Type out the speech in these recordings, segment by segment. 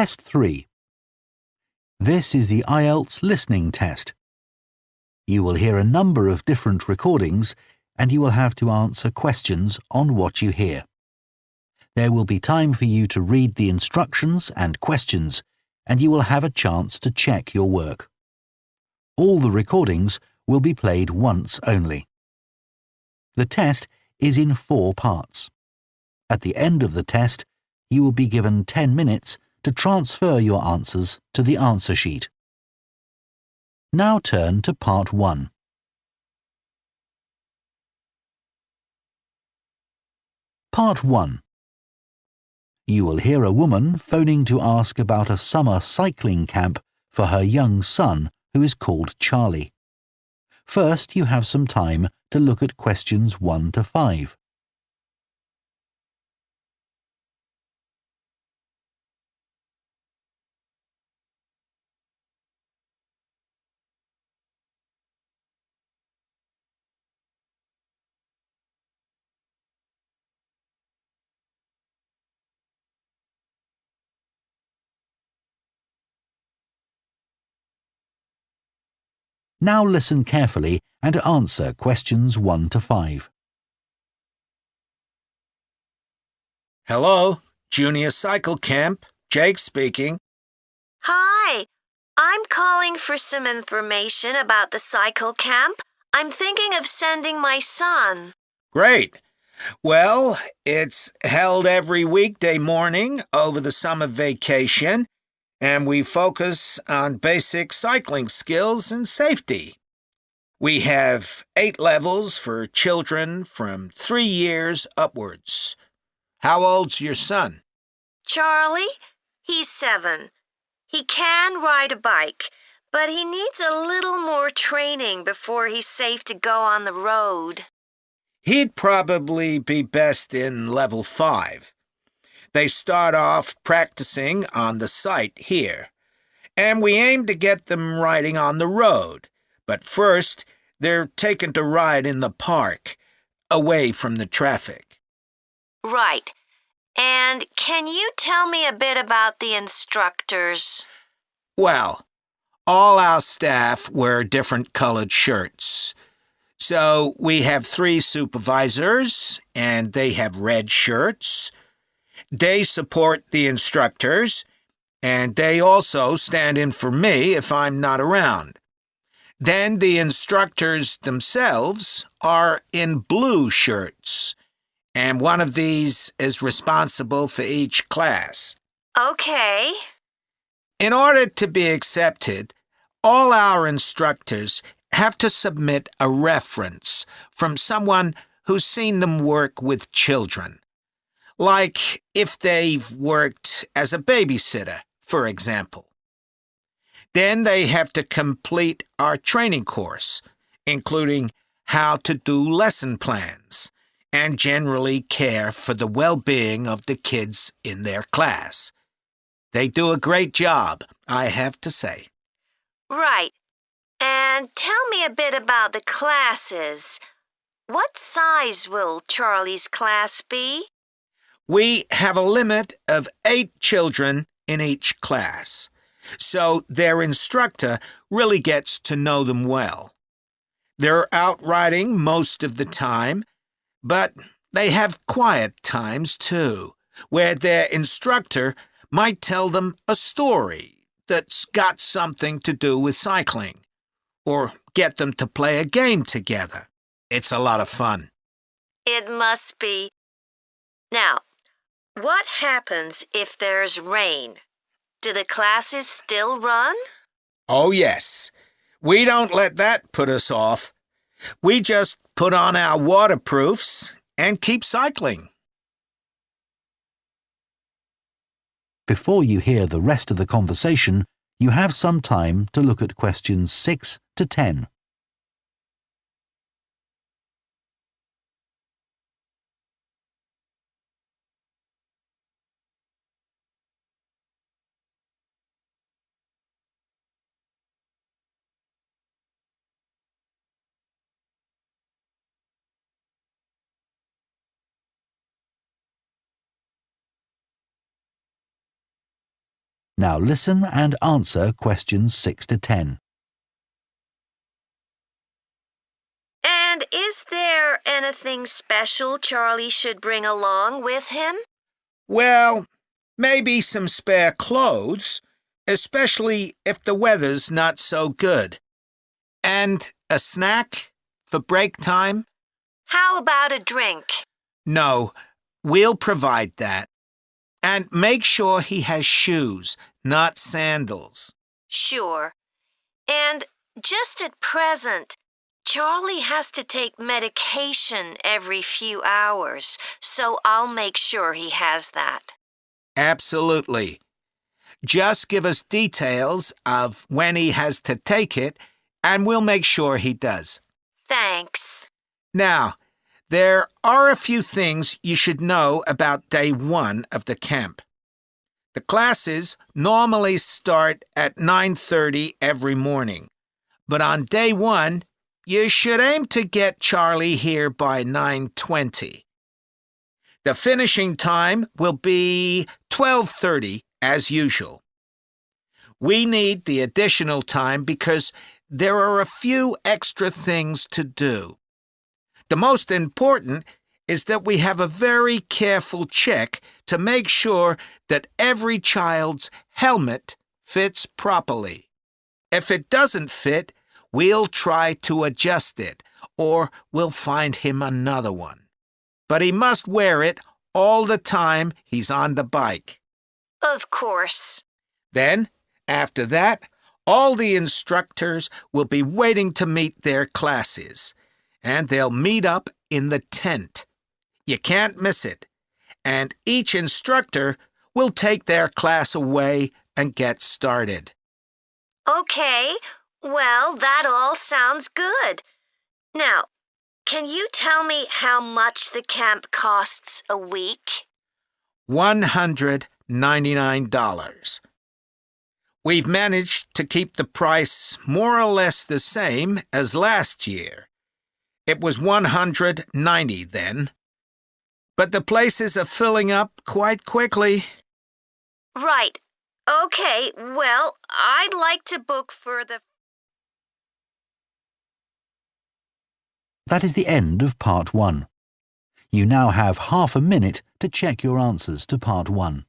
Test 3. This is the IELTS listening test. You will hear a number of different recordings and you will have to answer questions on what you hear. There will be time for you to read the instructions and questions, and you will have a chance to check your work. All the recordings will be played once only. The test is in 4 parts. At the end of the test, you will be given 10 minutes to transfer your answers to the answer sheet. Now turn to Part 1. Part 1. You will hear a woman phoning to ask about a summer cycling camp for her young son who is called Charlie. First, you have some time to look at questions 1 to 5. Now listen carefully and answer questions 1 to 5. Hello, Junior Cycle Camp. Jake speaking. Hi, I'm calling for some information about the cycle camp. I'm thinking of sending my son. Great. Well, it's held every weekday morning over the summer vacation, and we focus on basic cycling skills and safety. We have 8 levels for children from 3 years upwards. How old's your son? Charlie? He's 7. He can ride a bike, but he needs a little more training before he's safe to go on the road. He'd probably be best in level 5. They start off practicing on the site here, and we aim to get them riding on the road. But first, they're taken to ride in the park, away from the traffic. Right. And can you tell me a bit about the instructors? Well, all our staff wear different colored shirts. So we have 3 supervisors, and they have red shirts. They support the instructors, and they also stand in for me if I'm not around. Then the instructors themselves are in blue shirts, and one of these is responsible for each class. Okay. In order to be accepted, all our instructors have to submit a reference from someone who's seen them work with children. Like if they've worked as a babysitter, for example. Then they have to complete our training course, including how to do lesson plans and generally care for the well-being of the kids in their class. They do a great job, I have to say. Right. And tell me a bit about the classes. What size will Charlie's class be? We have a limit of 8 children in each class, so their instructor really gets to know them well. They're out riding most of the time, but they have quiet times too, where their instructor might tell them a story that's got something to do with cycling, or get them to play a game together. It's a lot of fun. It must be. Now, what happens if there's rain? Do the classes still run? Oh, yes. We don't let that put us off. We just put on our waterproofs and keep cycling. Before you hear the rest of the conversation, you have some time to look at questions 6 to 10. Now listen and answer questions 6 to 10. And is there anything special Charlie should bring along with him? Well, maybe some spare clothes, especially if the weather's not so good. And a snack for break time? How about a drink? No, we'll provide that. And make sure he has shoes, not sandals. Sure. And just at present, Charlie has to take medication every few hours, so I'll make sure he has that. Absolutely. Just give us details of when he has to take it, and we'll make sure he does. Thanks. Now, there are a few things you should know about day 1 of the camp. The classes normally start at 9:30 every morning, but on day 1, you should aim to get Charlie here by 9:20. The finishing time will be 12:30 as usual. We need the additional time because there are a few extra things to do. The most important is that we have a very careful check to make sure that every child's helmet fits properly. If it doesn't fit, we'll try to adjust it, or we'll find him another one. But he must wear it all the time he's on the bike. Of course. Then, after that, all the instructors will be waiting to meet their classes, and they'll meet up in the tent. You can't miss it. And each instructor will take their class away and get started. Okay, well, that all sounds good. Now, can you tell me how much the camp costs a week? $199. We've managed to keep the price more or less the same as last year. It was $190 then. But the places are filling up quite quickly. Right. Okay, well, I'd like to book for the... That is the end of part 1. You now have half a minute to check your answers to part 1.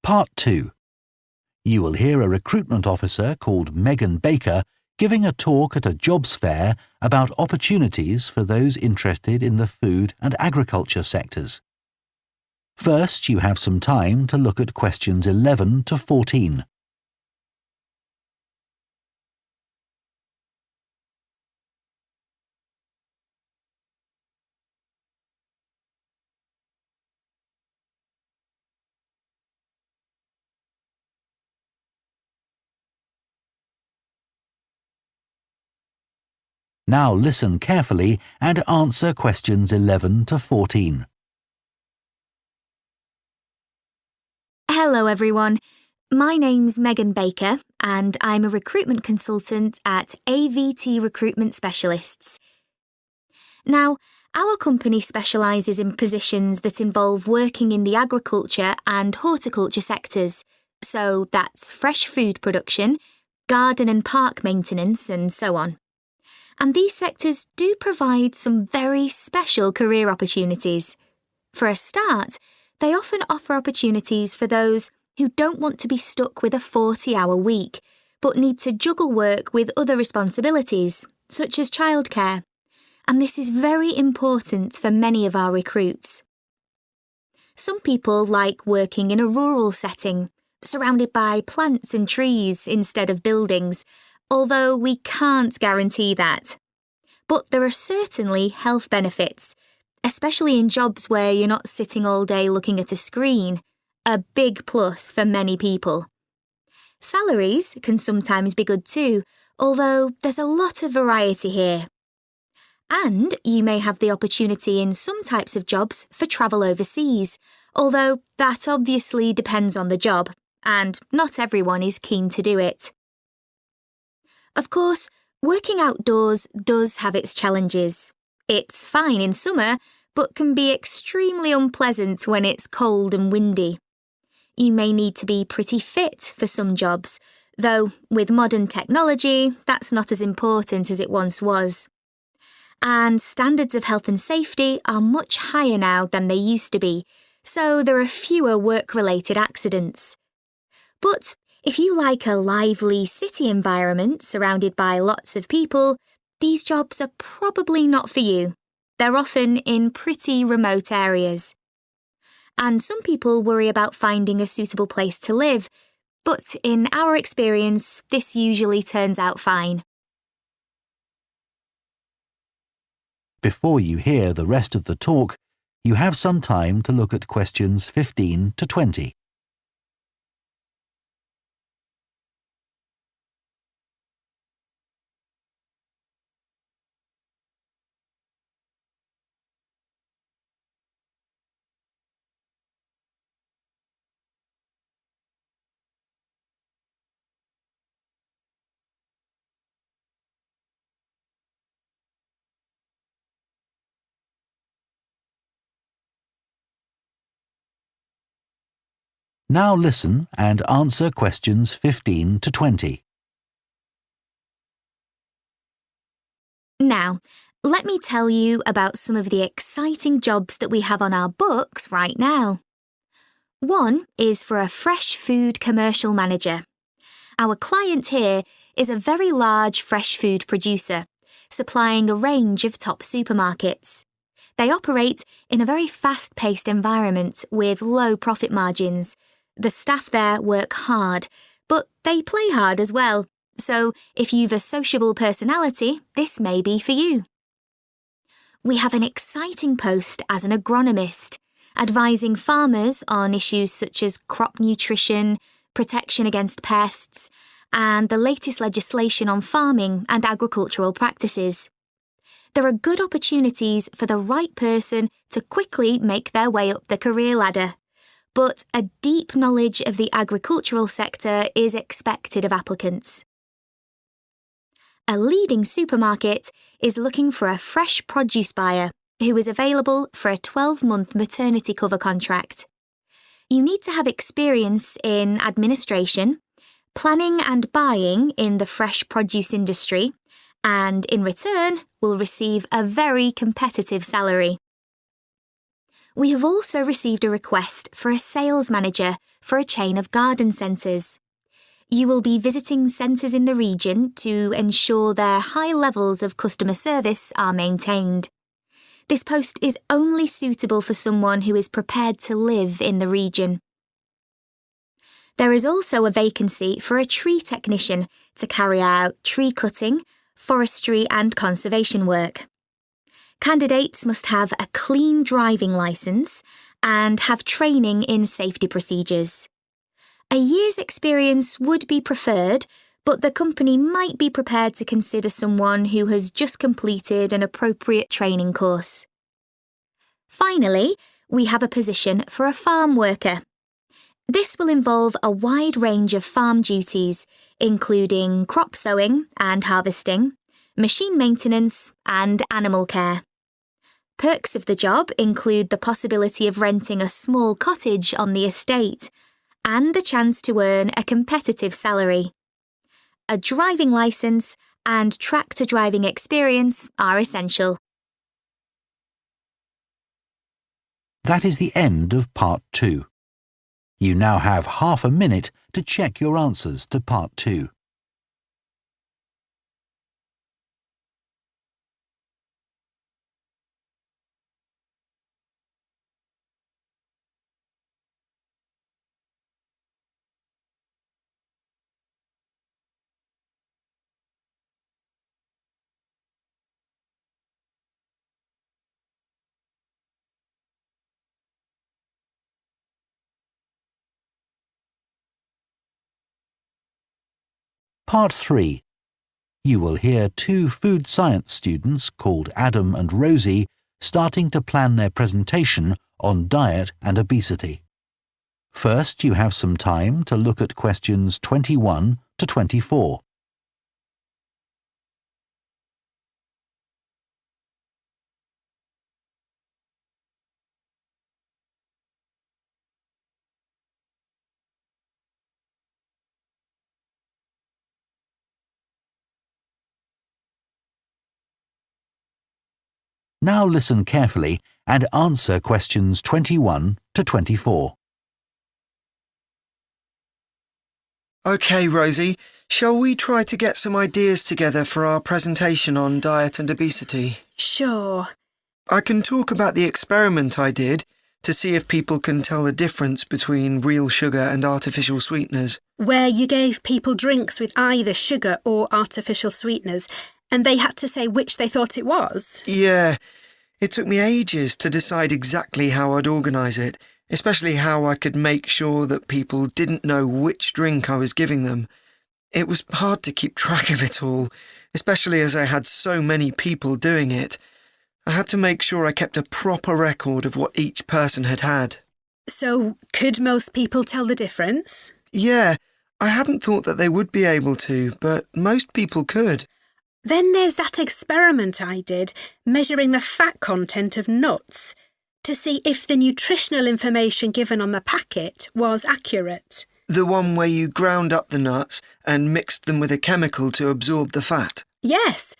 Part 2. You will hear a recruitment officer called Megan Baker giving a talk at a jobs fair about opportunities for those interested in the food and agriculture sectors. First, you have some time to look at questions 11 to 14. Now listen carefully and answer questions 11 to 14. Hello everyone, my name's Megan Baker and I'm a recruitment consultant at AVT Recruitment Specialists. Now, our company specialises in positions that involve working in the agriculture and horticulture sectors, so that's fresh food production, garden and park maintenance and so on. And these sectors do provide some very special career opportunities. For a start, they often offer opportunities for those who don't want to be stuck with a 40-hour week, but need to juggle work with other responsibilities, such as childcare. And this is very important for many of our recruits. Some people like working in a rural setting, surrounded by plants and trees instead of buildings, although we can't guarantee that. But there are certainly health benefits, especially in jobs where you're not sitting all day looking at a screen, a big plus for many people. Salaries can sometimes be good too, although there's a lot of variety here. And you may have the opportunity in some types of jobs for travel overseas, although that obviously depends on the job, and not everyone is keen to do it. Of course, working outdoors does have its challenges. It's fine in summer, but can be extremely unpleasant when it's cold and windy. You may need to be pretty fit for some jobs, though with modern technology, that's not as important as it once was. And standards of health and safety are much higher now than they used to be, so there are fewer work-related accidents. But if you like a lively city environment surrounded by lots of people, these jobs are probably not for you. They're often in pretty remote areas. And some people worry about finding a suitable place to live, but in our experience, this usually turns out fine. Before you hear the rest of the talk, you have some time to look at questions 15 to 20. Now listen and answer questions 15 to 20. Now, let me tell you about some of the exciting jobs that we have on our books right now. One is for a fresh food commercial manager. Our client here is a very large fresh food producer, supplying a range of top supermarkets. They operate in a very fast-paced environment with low profit margins. The staff there work hard, but they play hard as well. So if you've a sociable personality, this may be for you. We have an exciting post as an agronomist, advising farmers on issues such as crop nutrition, protection against pests, and the latest legislation on farming and agricultural practices. There are good opportunities for the right person to quickly make their way up the career ladder, but a deep knowledge of the agricultural sector is expected of applicants. A leading supermarket is looking for a fresh produce buyer who is available for a 12-month maternity cover contract. You need to have experience in administration, planning and buying in the fresh produce industry, and in return will receive a very competitive salary. We have also received a request for a sales manager for a chain of garden centres. You will be visiting centres in the region to ensure their high levels of customer service are maintained. This post is only suitable for someone who is prepared to live in the region. There is also a vacancy for a tree technician to carry out tree cutting, forestry and conservation work. Candidates must have a clean driving licence and have training in safety procedures. A year's experience would be preferred, but the company might be prepared to consider someone who has just completed an appropriate training course. Finally, we have a position for a farm worker. This will involve a wide range of farm duties, including crop sowing and harvesting, machine maintenance, and animal care. Perks of the job include the possibility of renting a small cottage on the estate and the chance to earn a competitive salary. A driving licence and tractor driving experience are essential. That is the end of Part 2. You now have half a minute to check your answers to Part 2. Part 3. You will hear two food science students called Adam and Rosie starting to plan their presentation on diet and obesity. First, you have some time to look at questions 21 to 24. Now listen carefully and answer questions 21 to 24. OK, Rosie, shall we try to get some ideas together for our presentation on diet and obesity? Sure. I can talk about the experiment I did to see if people can tell the difference between real sugar and artificial sweeteners. Where you gave people drinks with either sugar or artificial sweeteners, and they had to say which they thought it was? Yeah, it took me ages to decide exactly how I'd organise it, especially how I could make sure that people didn't know which drink I was giving them. It was hard to keep track of it all, especially as I had so many people doing it. I had to make sure I kept a proper record of what each person had had. So, could most people tell the difference? Yeah, I hadn't thought that they would be able to, but most people could. Then there's that experiment I did, measuring the fat content of nuts, to see if the nutritional information given on the packet was accurate. The one where you ground up the nuts and mixed them with a chemical to absorb the fat? Yes.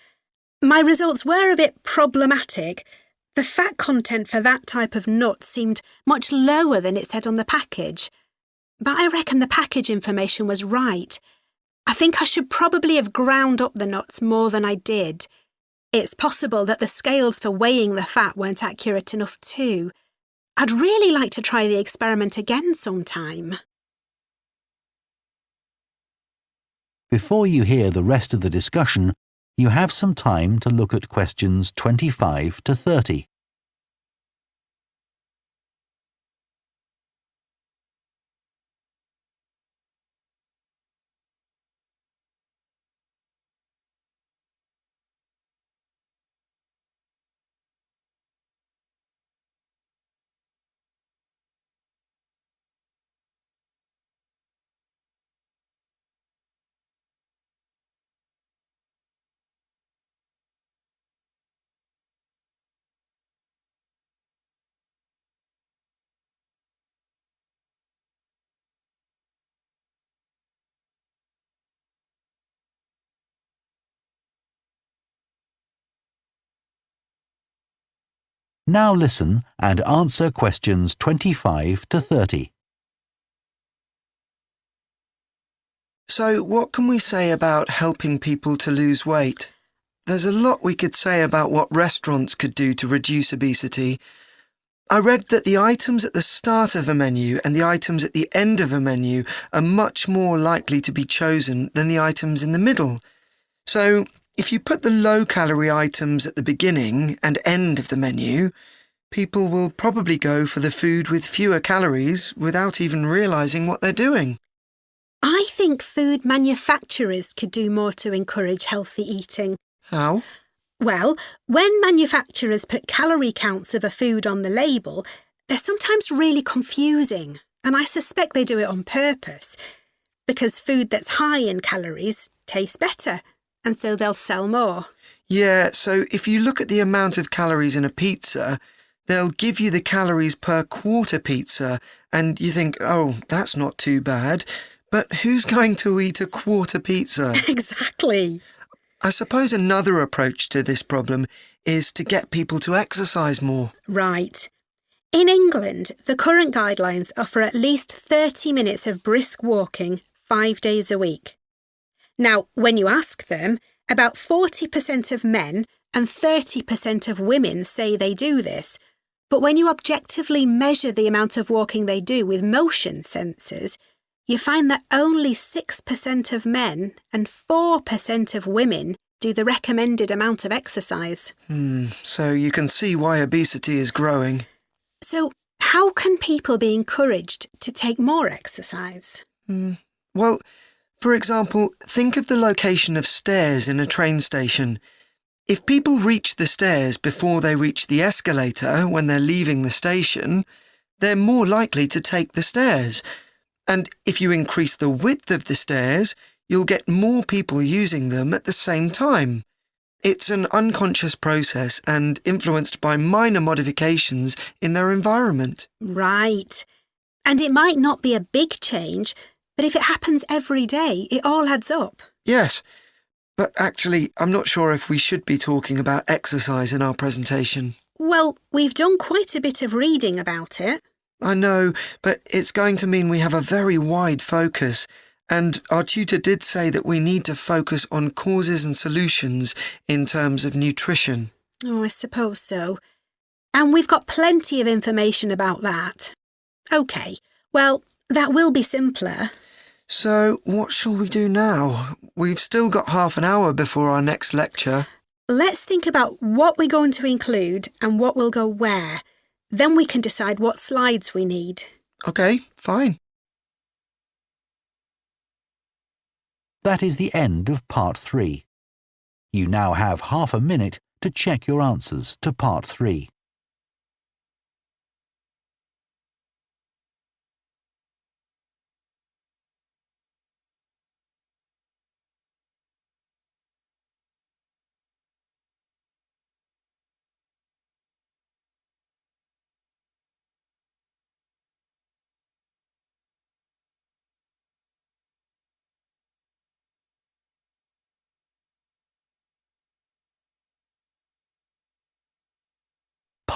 My results were a bit problematic. The fat content for that type of nut seemed much lower than it said on the package. But I reckon the package information was right. I think I should probably have ground up the nuts more than I did. It's possible that the scales for weighing the fat weren't accurate enough too. I'd really like to try the experiment again sometime. Before you hear the rest of the discussion, you have some time to look at questions 25 to 30. Now listen and answer questions 25 to 30. So, what can we say about helping people to lose weight? There's a lot we could say about what restaurants could do to reduce obesity. I read that the items at the start of a menu and the items at the end of a menu are much more likely to be chosen than the items in the middle. So, if you put the low-calorie items at the beginning and end of the menu, people will probably go for the food with fewer calories without even realising what they're doing. I think food manufacturers could do more to encourage healthy eating. How? Well, when manufacturers put calorie counts of a food on the label, they're sometimes really confusing, and I suspect they do it on purpose, because food that's high in calories tastes better, and so they'll sell more. Yeah, so if you look at the amount of calories in a pizza, they'll give you the calories per quarter pizza, and you think, oh, that's not too bad. But who's going to eat a quarter pizza? Exactly. I suppose another approach to this problem is to get people to exercise more. Right. In England, the current guidelines offer at least 30 minutes of brisk walking 5 days a week. Now, when you ask them, about 40% of men and 30% of women say they do this. But when you objectively measure the amount of walking they do with motion sensors, you find that only 6% of men and 4% of women do the recommended amount of exercise. So you can see why obesity is growing. So how can people be encouraged to take more exercise? Well, For example, think of the location of stairs in a train station. If people reach the stairs before they reach the escalator when they're leaving the station, they're more likely to take the stairs. And if you increase the width of the stairs, you'll get more people using them at the same time. It's an unconscious process and influenced by minor modifications in their environment. Right. And it might not be a big change, but if it happens every day, it all adds up. Yes, but actually, I'm not sure if we should be talking about exercise in our presentation. Well, we've done quite a bit of reading about it. I know, but it's going to mean we have a very wide focus. And our tutor did say that we need to focus on causes and solutions in terms of nutrition. Oh, I suppose so. And we've got plenty of information about that. OK, well, that will be simpler. So, what shall we do now? We've still got half an hour before our next lecture. Let's think about what we're going to include and what will go where. Then we can decide what slides we need. OK, fine. That is the end of Part 3. You now have half a minute to check your answers to Part 3.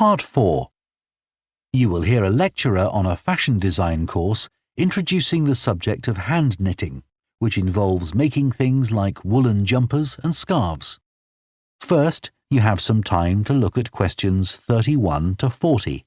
Part 4. You will hear a lecturer on a fashion design course introducing the subject of hand knitting, which involves making things like woolen jumpers and scarves. First, you have some time to look at questions 31 to 40.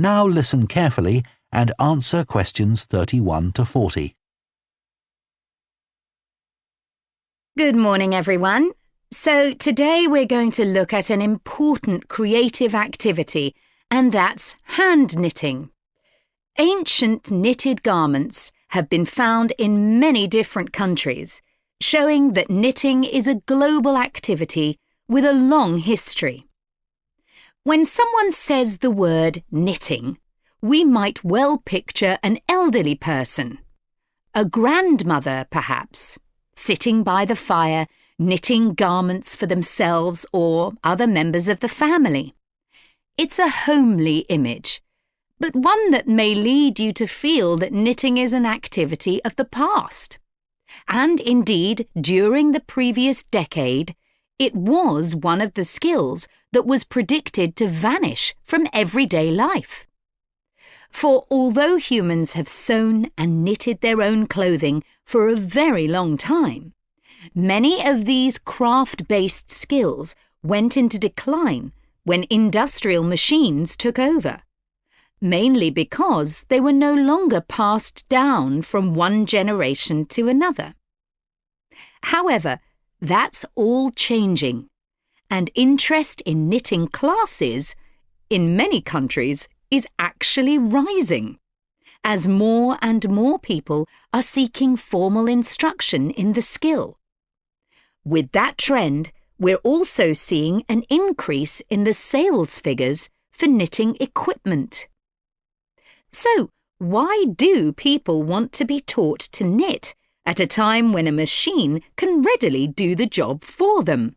Now listen carefully and answer questions 31 to 40. Good morning, everyone. So today we're going to look at an important creative activity, and that's hand knitting. Ancient knitted garments have been found in many different countries, showing that knitting is a global activity with a long history. When someone says the word knitting, we might well picture an elderly person, a grandmother perhaps, sitting by the fire knitting garments for themselves or other members of the family. It's a homely image, but one that may lead you to feel that knitting is an activity of the past. And indeed, during the previous decade, it was one of the skills that was predicted to vanish from everyday life. For although humans have sewn and knitted their own clothing for a very long time, many of these craft-based skills went into decline when industrial machines took over, mainly because they were no longer passed down from one generation to another. However, that's all changing, and interest in knitting classes, in many countries, is actually rising, as more and more people are seeking formal instruction in the skill. With that trend, we're also seeing an increase in the sales figures for knitting equipment. So, why do people want to be taught to knit at a time when a machine can readily do the job for them?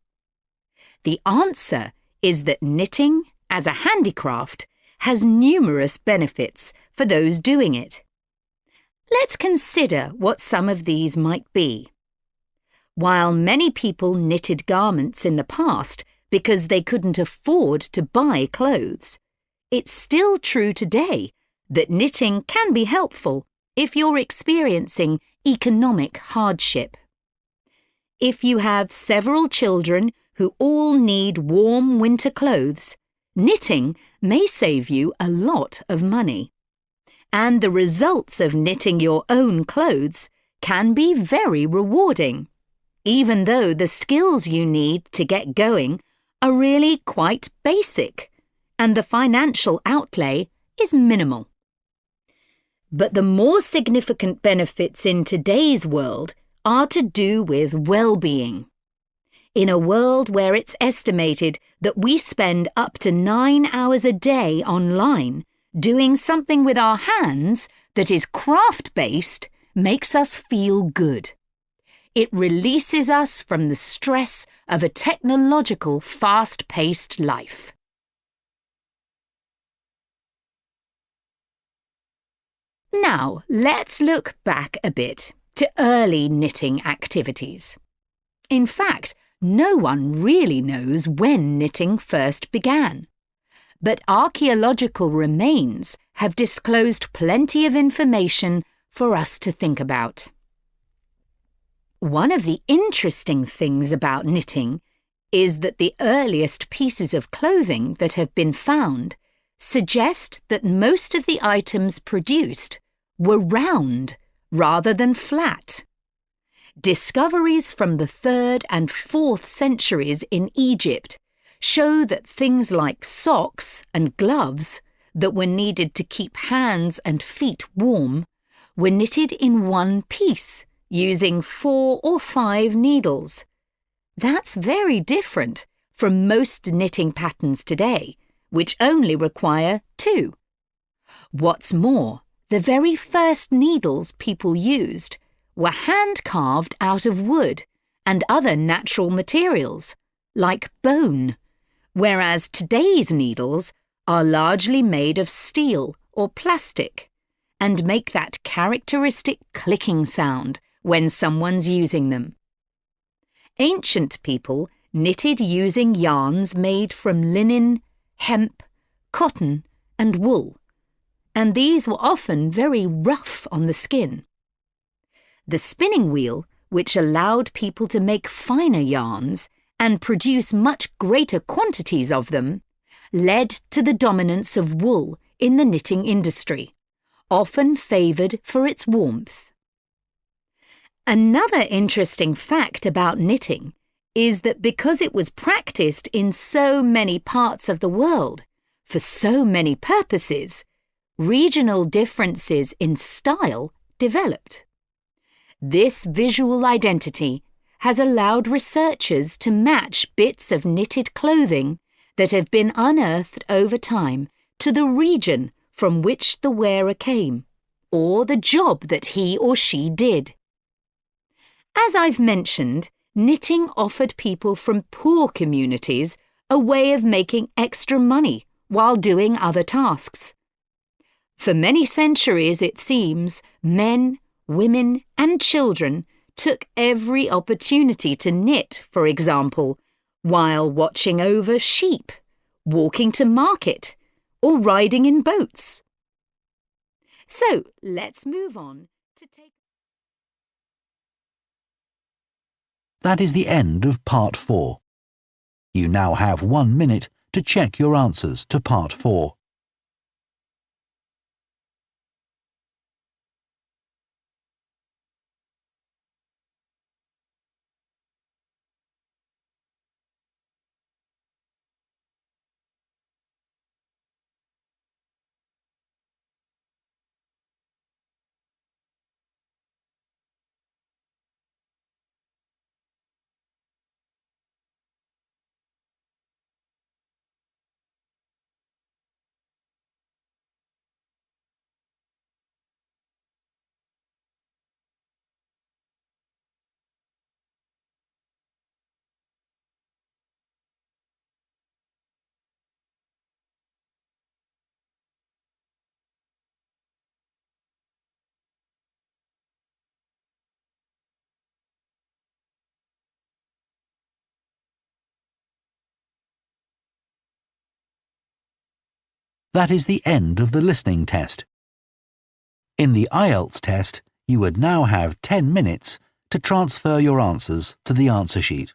The answer is that knitting, as a handicraft, has numerous benefits for those doing it. Let's consider what some of these might be. While many people knitted garments in the past because they couldn't afford to buy clothes, it's still true today that knitting can be helpful if you're experiencing economic hardship. If you have several children who all need warm winter clothes, knitting may save you a lot of money. And the results of knitting your own clothes can be very rewarding, even though the skills you need to get going are really quite basic, and the financial outlay is minimal. But the more significant benefits in today's world are to do with well-being. In a world where it's estimated that we spend up to 9 hours a day online, doing something with our hands that is craft-based makes us feel good. It releases us from the stress of a technological, fast-paced life. Now, let's look back a bit to early knitting activities. In fact, no one really knows when knitting first began. But archaeological remains have disclosed plenty of information for us to think about. One of the interesting things about knitting is that the earliest pieces of clothing that have been found suggest that most of the items produced were round rather than flat. Discoveries from the 3rd and 4th centuries in Egypt show that things like socks and gloves that were needed to keep hands and feet warm were knitted in one piece using 4 or 5 needles. That's very different from most knitting patterns today, which only require 2. What's more, the very first needles people used were hand-carved out of wood and other natural materials, like bone, whereas today's needles are largely made of steel or plastic and make that characteristic clicking sound when someone's using them. Ancient people knitted using yarns made from linen, hemp, cotton and wool, and these were often very rough on the skin. The spinning wheel, which allowed people to make finer yarns and produce much greater quantities of them, led to the dominance of wool in the knitting industry, often favoured for its warmth. Another interesting fact about knitting is that because it was practised in so many parts of the world, for so many purposes, regional differences in style developed. This visual identity has allowed researchers to match bits of knitted clothing that have been unearthed over time to the region from which the wearer came, or the job that he or she did. As I've mentioned, knitting offered people from poor communities a way of making extra money while doing other tasks. For many centuries, it seems, men, women and children took every opportunity to knit, for example, while watching over sheep, walking to market, or riding in boats. So let's move on to take... That is the end of Part 4. You now have 1 minute to check your answers to Part 4. That is the end of the listening test. In the IELTS test, you would now have 10 minutes to transfer your answers to the answer sheet.